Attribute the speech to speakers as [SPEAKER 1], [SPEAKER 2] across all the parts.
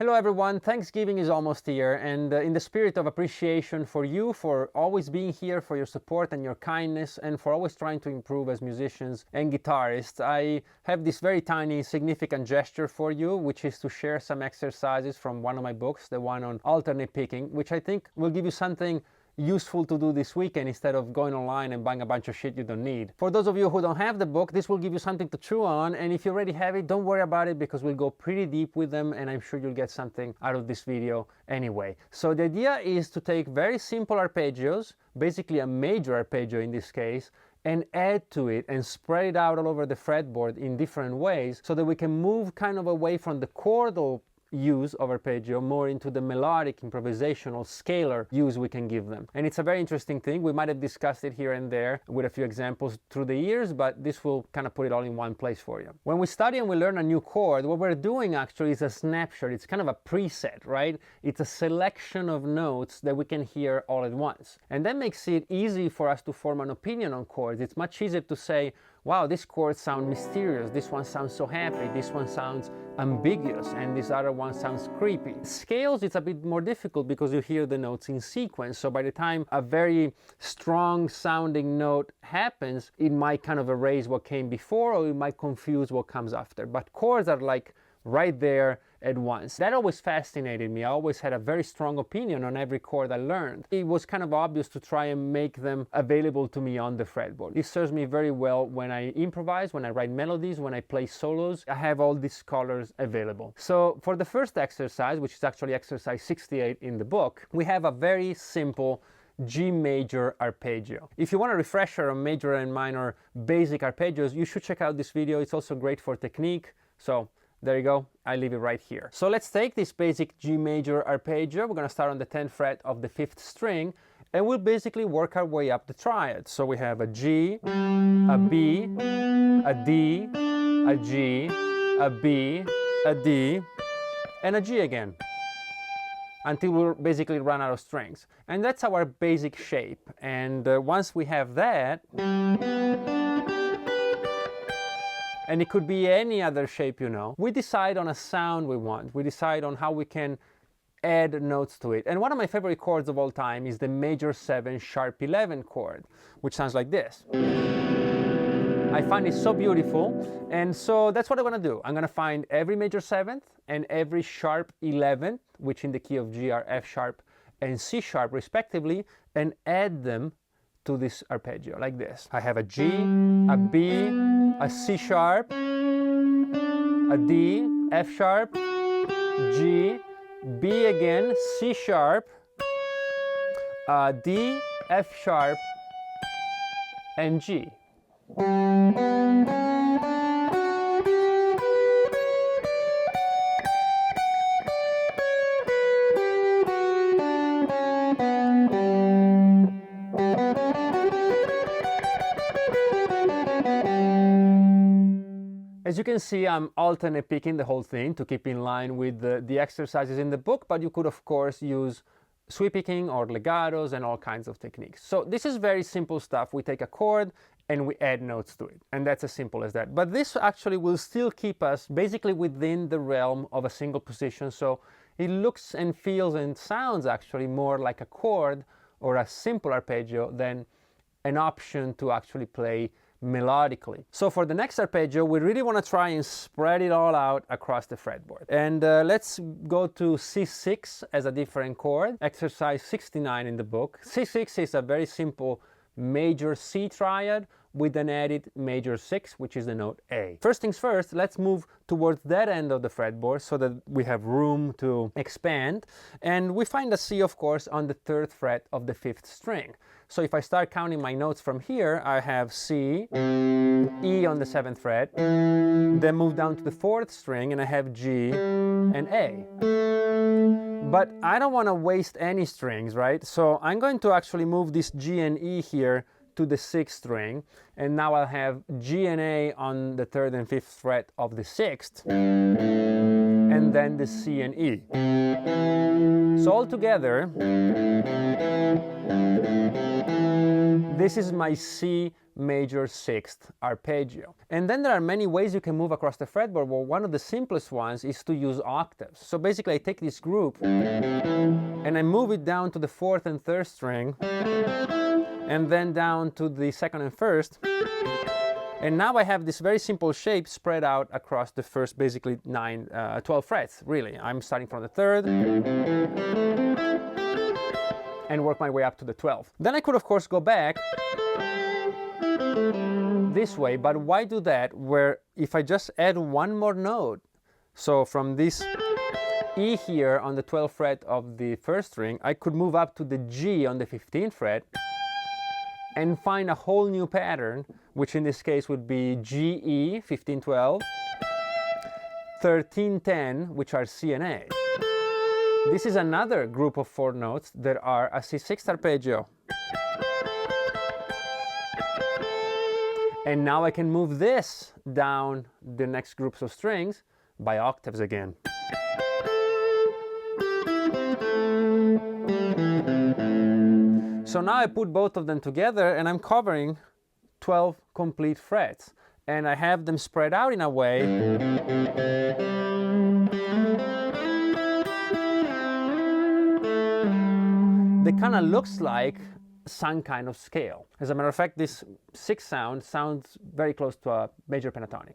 [SPEAKER 1] Hello everyone, Thanksgiving is almost here, and in the spirit of appreciation for you, for always being here, for your support and your kindness, and for always trying to improve as musicians and guitarists, I have this very tiny significant gesture for you, which is to share some exercises from one of my books, the one on alternate picking, which I think will give you something useful to do this weekend instead of going online and buying a bunch of shit you don't need. For those of you who don't have the book, this will give you something to chew on, and if you already have it, don't worry about it because we'll go pretty deep with them and I'm sure you'll get something out of this video anyway. So the idea is to take very simple arpeggios, basically a major arpeggio in this case, and add to it and spread it out all over the fretboard in different ways so that we can move kind of away from the chordal use of arpeggio more into the melodic, improvisational, scalar use we can give them. And it's a very interesting thing. We might have discussed it here and there with a few examples through the years, but this will kind of put it all in one place for you. When we study and we learn a new chord, what we're doing actually is a snapshot. It's kind of a preset, right? It's a selection of notes that we can hear all at once. And that makes it easy for us to form an opinion on chords. It's much easier to say, wow, this chord sounds mysterious, this one sounds so happy, this one sounds ambiguous, and this other one sounds creepy. Scales, it's a bit more difficult because you hear the notes in sequence, so by the time a very strong sounding note happens, it might kind of erase what came before, or it might confuse what comes after. But chords are like right there at once. That always fascinated me. I always had a very strong opinion on every chord I learned. It was kind of obvious to try and make them available to me on the fretboard. This serves me very well when I improvise, when I write melodies, when I play solos. I have all these colors available. So for the first exercise, which is actually exercise 68 in the book, we have a very simple G major arpeggio. If you want a refresher on major and minor basic arpeggios, you should check out this video. It's also great for technique. So there you go, I leave it right here. So let's take this basic G major arpeggio. We're gonna start on the 10th fret of the 5th string, and we'll basically work our way up the triad. So we have a G, a B, a D, a G, a B, a D, and a G again, until we basically run out of strings. And that's our basic shape. And once we have that, and it could be any other shape, you know, we decide on a sound we want. We decide on how we can add notes to it. And one of my favorite chords of all time is the major 7 sharp 11 chord, which sounds like this. I find it so beautiful, and so that's what I'm gonna do. I'm gonna find every major 7th and every sharp 11th, which in the key of G are F sharp and C sharp respectively, and add them to this arpeggio like this. I have a G, a B, a C sharp, a D, F sharp, G, B again, C sharp, D, F sharp, and G. As you can see, I'm alternate picking the whole thing to keep in line with the exercises in the book, but you could of course use sweep picking or legatos and all kinds of techniques. So this is very simple stuff. We take a chord and we add notes to it, and that's as simple as that. But this actually will still keep us basically within the realm of a single position, so it looks and feels and sounds actually more like a chord or a simple arpeggio than an option to actually play melodically. So for the next arpeggio, we really want to try and spread it all out across the fretboard. And let's go to C6 as a different chord, exercise 69 in the book. C6 is a very simple major C triad with an added major 6, which is the note A. First things first, let's move towards that end of the fretboard so that we have room to expand. And we find a C, of course, on the 3rd fret of the 5th string. So if I start counting my notes from here, I have C, E on the 7th fret, then move down to the 4th string and I have G and A. But I don't want to waste any strings, right? So I'm going to actually move this G and E here to the 6th string, and now I'll have G and A on the 3rd and 5th fret of the 6th, and then the C and E. So all together, this is my C major sixth arpeggio. And then there are many ways you can move across the fretboard. Well, one of the simplest ones is to use octaves. So basically I take this group and I move it down to the fourth and third string, and then down to the second and first. And now I have this very simple shape spread out across the first basically 12 frets, really. I'm starting from the third and work my way up to the 12th. Then I could of course go back this way, but why do that where if I just add one more note, so from this E here on the 12th fret of the first string, I could move up to the G on the 15th fret and find a whole new pattern, which in this case would be GE 1512, 1310, which are C and A. This is another group of 4 notes that are a C6 arpeggio. And now I can move this down the next groups of strings by octaves again. So now I put both of them together and I'm covering 12 complete frets. And I have them spread out in a way that kind of looks like some kind of scale. As a matter of fact, this 6th sound sounds very close to a major pentatonic.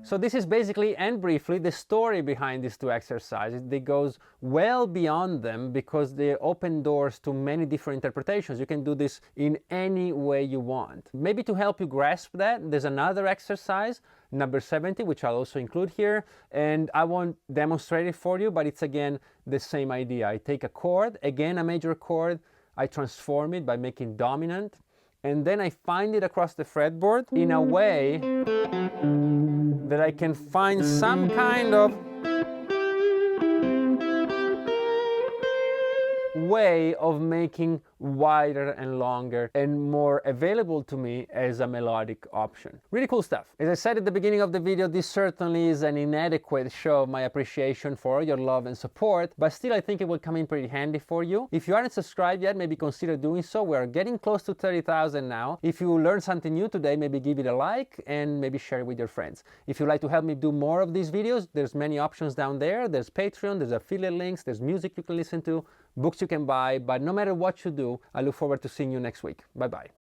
[SPEAKER 1] So this is basically and briefly the story behind these 2 exercises. It goes well beyond them because they open doors to many different interpretations. You can do this in any way you want. Maybe to help you grasp that, there's another exercise, number 70, which I'll also include here, and I won't demonstrate it for you, but it's again the same idea. I take a chord, again a major chord, I transform it by making dominant, and then I find it across the fretboard in a way that I can find some kind of way of making wider and longer and more available to me as a melodic option. Really cool stuff. As I said at the beginning of the video, this certainly is an inadequate show of my appreciation for your love and support, but still I think it will come in pretty handy for you. If you aren't subscribed yet, maybe consider doing so. We're getting close to 30,000 now. If you learned something new today, maybe give it a like and maybe share it with your friends. If you'd like to help me do more of these videos, there's many options down there. There's Patreon, there's affiliate links, there's music you can listen to, books you can buy, but no matter what you do, I look forward to seeing you next week. Bye-bye.